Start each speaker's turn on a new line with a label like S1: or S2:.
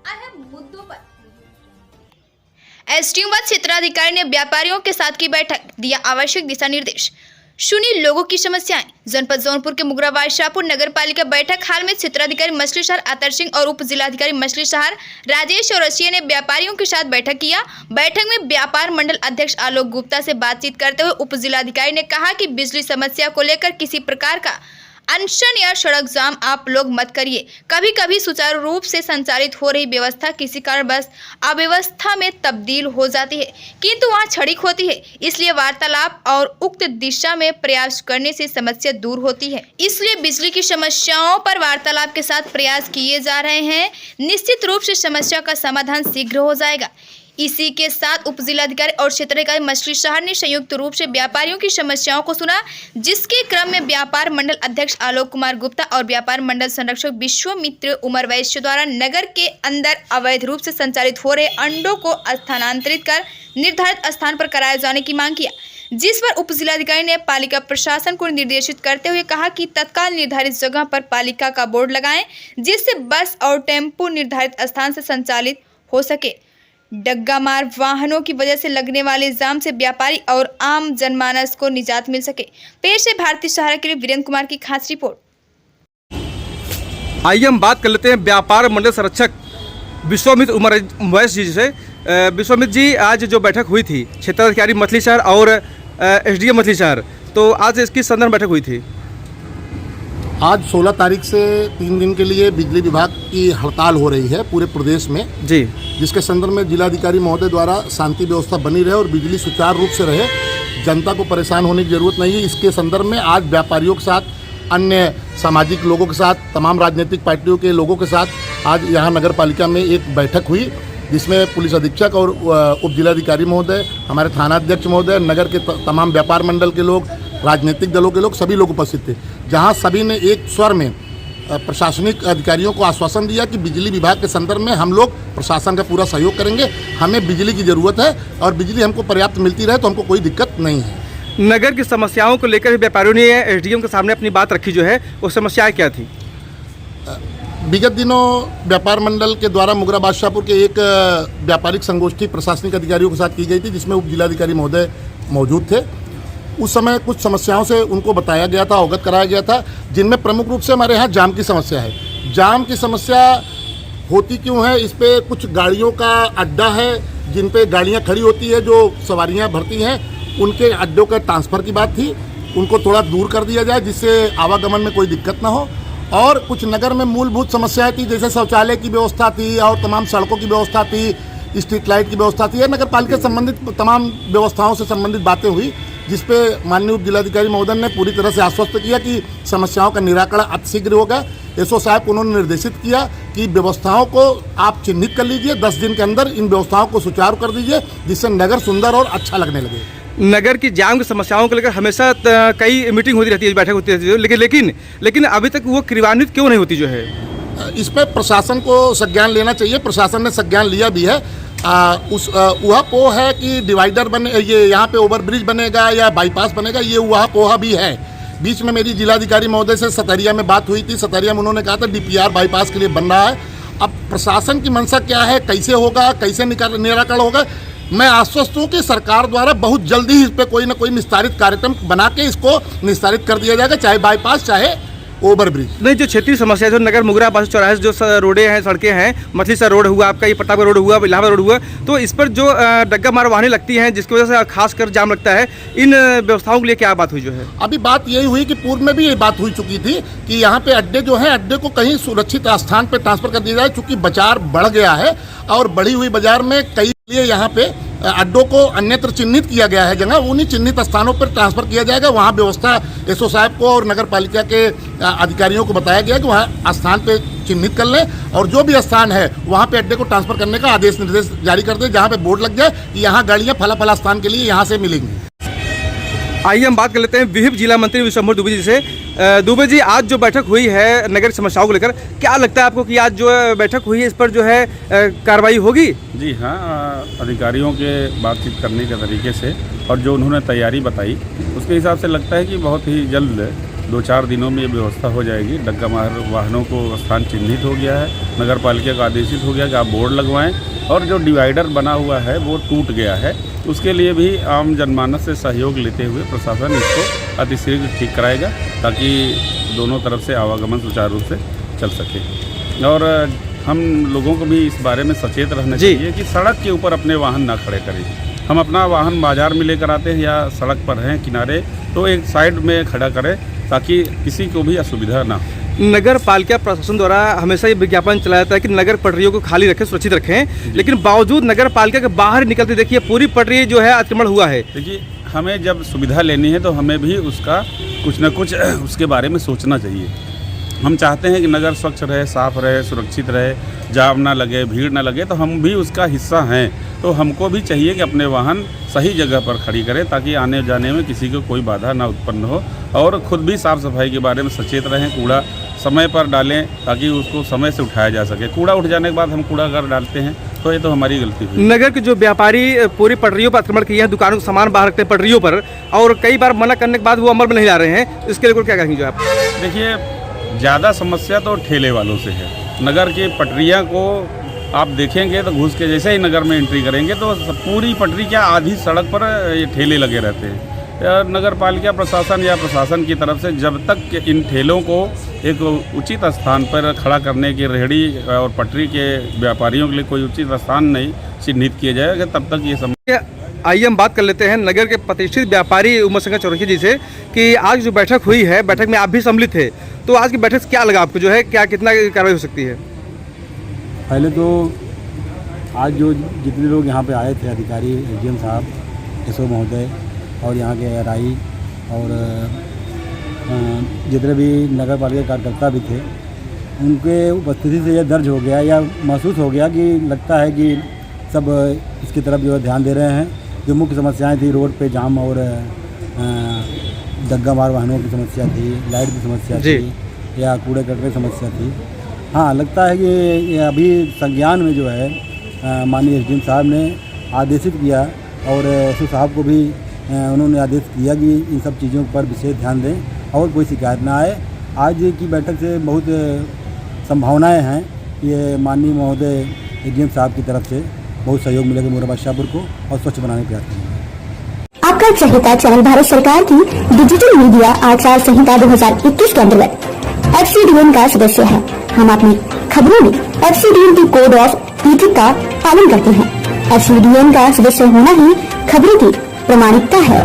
S1: अहम मुद्दों पर एसडीएम व क्षेत्राधिकारी ने व्यापारियों के साथ की बैठक, दिया आवश्यक दिशा निर्देश, सुनी लोगों की समस्याएं। जनपद जौनपुर के मुगरा बादशाहपुर नगर पालिका बैठक हाल में क्षेत्राधिकारी मछली शहर आतर सिंह और उप जिलाधिकारी मछली शहर राजेश और रसिया ने व्यापारियों के साथ बैठक किया। बैठक में व्यापार मंडल अध्यक्ष आलोक गुप्ता से बातचीत करते हुए उप जिलाधिकारी ने कहा कि बिजली समस्या को लेकर किसी प्रकार का अनशन या सड़क जाम आप लोग मत करिए। कभी कभी सुचारू रूप से संचालित हो रही व्यवस्था किसी कारणवश अव्यवस्था में तब्दील हो जाती है, किंतु वहां क्षणिक होती है। इसलिए वार्तालाप और उक्त दिशा में प्रयास करने से समस्या दूर होती है। इसलिए बिजली की समस्याओं पर वार्तालाप के साथ प्रयास किए जा रहे हैं। निश्चित रूप से समस्या का समाधान शीघ्र हो जाएगा। इसी के साथ उप जिलाधिकारी और क्षेत्राधिकारी मछली शहर ने संयुक्त रूप से व्यापारियों की समस्याओं को सुना, जिसके क्रम में व्यापार मंडल अध्यक्ष आलोक कुमार गुप्ता और व्यापार मंडल संरक्षक विश्वामित्र उमर वैश्य द्वारा नगर के अंदर अवैध रूप से संचालित हो रहे अंडों को स्थानांतरित कर निर्धारित स्थान पर कराए जाने की मांग किया, जिस पर उप जिलाधिकारी ने पालिका प्रशासन को निर्देशित करते हुए कहा कि तत्काल निर्धारित जगह पर पालिका का बोर्ड लगाएं, जिससे बस और टेम्पो निर्धारित स्थान से संचालित हो सके। डग्गा मार वाहनों की वजह से लगने वाले जाम से व्यापारी और आम जनमानस को निजात मिल सके। पेश है भारतीय सहारा के लिए वीरेंद्र कुमार की खास रिपोर्ट।
S2: आइए हम बात कर लेते हैं व्यापार मंडल संरक्षक विश्वामित्र उमर वैश्य जी से। विश्वामित्र जी, आज जो बैठक हुई थी क्षेत्राधिकारी मछली शहर और एसडीएम मछली शहर, तो आज इसकी संदर्भ बैठक हुई थी।
S3: आज 16 तारीख से 3 दिन के लिए बिजली विभाग की हड़ताल हो रही है पूरे प्रदेश में
S2: जी,
S3: जिसके संदर्भ में जिलाधिकारी महोदय द्वारा शांति व्यवस्था बनी रहे और बिजली सुचारू रूप से रहे, जनता को परेशान होने की जरूरत नहीं है। इसके संदर्भ में आज व्यापारियों के साथ, अन्य सामाजिक लोगों के साथ, तमाम राजनीतिक पार्टियों के लोगों के साथ आज यहाँ नगर पालिका में एक बैठक हुई, जिसमें पुलिस अधीक्षक और उप जिलाधिकारी महोदय, हमारे थानाध्यक्ष महोदय, नगर के तमाम व्यापार मंडल के लोग, राजनीतिक दलों के लोग, सभी लोग उपस्थित थे, जहां सभी ने एक स्वर में प्रशासनिक अधिकारियों को आश्वासन दिया कि बिजली विभाग के संदर्भ में हम लोग प्रशासन का पूरा सहयोग करेंगे। हमें बिजली की ज़रूरत है और बिजली हमको पर्याप्त मिलती रहे तो हमको कोई दिक्कत नहीं है।
S2: नगर की समस्याओं को लेकर व्यापारियों ने एसडीएम के सामने अपनी बात रखी, जो है वो समस्याएं क्या थी?
S3: विगत दिनों व्यापार मंडल के द्वारा मुगरा बादशाहपुर के एक व्यापारिक संगोष्ठी प्रशासनिक अधिकारियों के साथ की गई थी, जिसमें उप जिलाधिकारी महोदय मौजूद थे। उस समय कुछ समस्याओं से उनको बताया गया था, अवगत कराया गया था, जिनमें प्रमुख रूप से हमारे यहाँ जाम की समस्या है। जाम की समस्या होती क्यों है? इस पे कुछ गाड़ियों का अड्डा है, जिन पे गाड़ियाँ खड़ी होती है, जो सवारियाँ भरती हैं, उनके अड्डों का ट्रांसफ़र की बात थी। उनको थोड़ा दूर कर दिया जाए, जिससे आवागमन में कोई दिक्कत ना हो। और कुछ नगर में मूलभूत समस्याएं थी, जैसे शौचालय की व्यवस्था थी और तमाम सड़कों की व्यवस्था थी, स्ट्रीट लाइट की व्यवस्था थी। नगर पालिका से संबंधित तमाम व्यवस्थाओं से संबंधित बातें हुई, जिसपे माननीय उप जिलाधिकारी महोदय ने पूरी तरह से आश्वस्त किया कि समस्याओं का निराकरण अतिशीघ्र होगा। एसओ साहब को उन्होंने निर्देशित किया कि व्यवस्थाओं को आप चिन्हित कर लीजिए, 10 दिन के अंदर इन व्यवस्थाओं को सुचारू कर दीजिए, जिससे नगर सुंदर और अच्छा लगने लगे।
S2: नगर की जाम की समस्याओं को लेकर हमेशा कई मीटिंग होती रहती है, बैठक होती रहती है, लेकिन अभी तक वो क्रियान्वित क्यों नहीं होती जो है?
S3: इस पर प्रशासन को संज्ञान लेना चाहिए। प्रशासन ने संज्ञान लिया भी है। वह पोह है कि डिवाइडर बने, ये यहाँ पे ओवरब्रिज बनेगा या बाईपास बनेगा, ये वह पोहा भी है। बीच में मेरी जिलाधिकारी महोदय से सतरिया में बात हुई थी। सतरिया में उन्होंने कहा था डीपीआर बाईपास के लिए बन रहा है। अब प्रशासन की मंशा क्या है, कैसे होगा, कैसे निराकरण होगा, मैं आश्वस्त हूँ कि सरकार द्वारा बहुत जल्दी ही इस पर कोई ना कोई निस्तारित कार्यक्रम बना के इसको निस्तारित कर दिया जाएगा, चाहे बाईपास चाहे ओवरब्रिज।
S2: नहीं, जो क्षेत्रीय समस्या है, जो नगर मुगरा बास चौराहे जो रोडें हैं, सड़कें हैं, मछली शहर रोड हुआ, आपका ये प्रतापगढ़ रोड हुआ, इलाहाबाद रोड हुआ, तो इस पर जो डग्गा मार वाहनें लगती हैं, जिसकी वजह से खासकर जाम लगता है, इन व्यवस्थाओं के लिए क्या बात हुई जो है?
S3: अभी बात यही हुई कि पूर्व में भी ये बात हुई चुकी थी कि यहाँ पे अड्डे जो हैं, अड्डे को कहीं सुरक्षित स्थान पर ट्रांसफर कर दिया जाए, चूँकि बाजार बढ़ गया है और बढ़ी हुई बाजार में कई लिए यहाँ पे अड्डों को अन्यत्र चिन्हित किया गया है जगह, उन्हीं चिन्हित स्थानों पर ट्रांसफर किया जाएगा। वहाँ व्यवस्था एसओ साहब को और नगर पालिका के अधिकारियों को बताया गया कि वहाँ स्थान पे चिन्हित कर लें और जो भी स्थान है वहाँ पे अड्डे को ट्रांसफर करने का आदेश निर्देश जारी कर दें, जहाँ पे बोर्ड लग जाए कि यहाँ गाड़ियाँ फला स्थान के लिए यहाँ से मिलेंगी।
S2: आइए हम बात कर लेते हैं विहिप जिला मंत्री विश्वम्भर दुबे जी से। दुबे जी, आज जो बैठक हुई है नगर समस्याओं को लेकर, क्या लगता है आपको कि आज जो बैठक हुई है इस पर जो है कार्रवाई होगी?
S4: जी हाँ, अधिकारियों के बातचीत करने के तरीके से और जो उन्होंने तैयारी बताई उसके हिसाब से लगता है कि बहुत ही जल्द 2-4 दिनों में ये व्यवस्था हो जाएगी। डग्गा मार वाहनों को स्थान चिन्हित हो गया है, नगर पालिका का आदेशित हो गया कि आप बोर्ड लगवाएं, और जो डिवाइडर बना हुआ है वो टूट गया है, उसके लिए भी आम जनमानस से सहयोग लेते हुए प्रशासन इसको अतिशीघ्र ठीक कराएगा ताकि दोनों तरफ से आवागमन सुचारू रूप से चल सके। और हम लोगों को भी इस बारे में सचेत रहना चाहिए कि सड़क के ऊपर अपने वाहन ना खड़े करें। हम अपना वाहन बाजार में लेकर आते हैं या सड़क पर हैं किनारे, तो एक साइड में खड़ा करें ताकि किसी को भी असुविधा ना हो।
S2: नगर पालिका प्रशासन द्वारा हमेशा ये विज्ञापन चलाया जाता है कि नगर पटरियों को खाली रखें, सुरक्षित रखें, लेकिन बावजूद नगर पालिका के बाहर निकलते देखिए पूरी पटरी जो है अतिक्रमण हुआ है।
S4: देखिए, हमें जब सुविधा लेनी है तो हमें भी उसका कुछ न कुछ उसके बारे में सोचना चाहिए। हम चाहते हैं कि नगर स्वच्छ रहे, साफ रहे, सुरक्षित रहे, जाम ना लगे, भीड़ ना लगे, तो हम भी उसका हिस्सा हैं। तो हमको भी चाहिए कि अपने वाहन सही जगह पर खड़ी करें ताकि आने जाने में किसी को कोई बाधा ना उत्पन्न हो, और ख़ुद भी साफ़ सफाई के बारे में सचेत रहें। कूड़ा समय पर डालें ताकि उसको समय से उठाया जा सके। कूड़ा उठ जाने के बाद हम कूड़ा घर डालते हैं तो ये तो हमारी गलती हुई।
S2: नगर के जो व्यापारी पूरी पटरियों पर आक्रमण किए हैं, दुकानों को सामान बाहर रखते हैं पटरियों पर, और कई बार मना करने के बाद वो अमल में नहीं ला रहे हैं, इसके लिए क्या कहेंगे आप?
S4: देखिए, ज़्यादा समस्या तो ठेले वालों से है। नगर की पटरियाँ को आप देखेंगे तो घुस के जैसे ही नगर में एंट्री करेंगे तो पूरी पटरी क्या आधी सड़क पर ये ठेले लगे रहते हैं। नगर पालिका प्रशासन या प्रशासन की तरफ से जब तक इन ठेलों को एक उचित स्थान पर खड़ा करने की, रेहड़ी और पटरी के व्यापारियों के लिए कोई उचित स्थान नहीं चिन्हित किया जाएगा, तब तक ये समस्या।
S2: आइए हम बात कर लेते हैं नगर के प्रतिष्ठित व्यापारी उमर सिंह चौरसिया जी से कि आज जो बैठक हुई है, बैठक में आप भी सम्मिलित थे, तो आज की बैठक से क्या लगा आपको, जो है क्या कितना कार्रवाई हो सकती है?
S5: पहले तो आज जो जितने लोग यहाँ पे आए थे, अधिकारी, एसडीएम साहब, एसओ महोदय और यहाँ के आरआई और जितने भी नगर पालिका कार्यकर्ता भी थे, उनके उपस्थिति से यह दर्ज हो गया या महसूस हो गया कि लगता है कि सब इसकी तरफ जो है ध्यान दे रहे हैं। जो मुख्य समस्याएं थी, रोड पे जाम और डग्गा मार वाहनों की समस्या थी, लाइट की समस्या थी या कूड़े कचरे की समस्या थी। हाँ, लगता है कि ये अभी संज्ञान में जो है माननीय एसडीएम साहब ने आदेशित किया और एसओ साहब को भी उन्होंने आदेश किया कि इन सब चीज़ों पर विशेष ध्यान दें और कोई शिकायत ना आए। आज की बैठक से बहुत संभावनाएं हैं। ये माननीय महोदय एसडीएम साहब की तरफ से बहुत सहयोग मिलेगा मुरादाबाद शाहपुर को और स्वच्छ बनाने का प्रयास करेंगे।
S6: आपका चहेता चैनल भारत सरकार की डिजिटल मीडिया आचार संहिता 2021 के अंतर्गत FCDN का सदस्य है। हम अपनी खबरों में FCDN की कोड ऑफ इथिक्स का पालन करते हैं। FCDN का सदस्य होना ही खबरों की प्रामाणिकता है।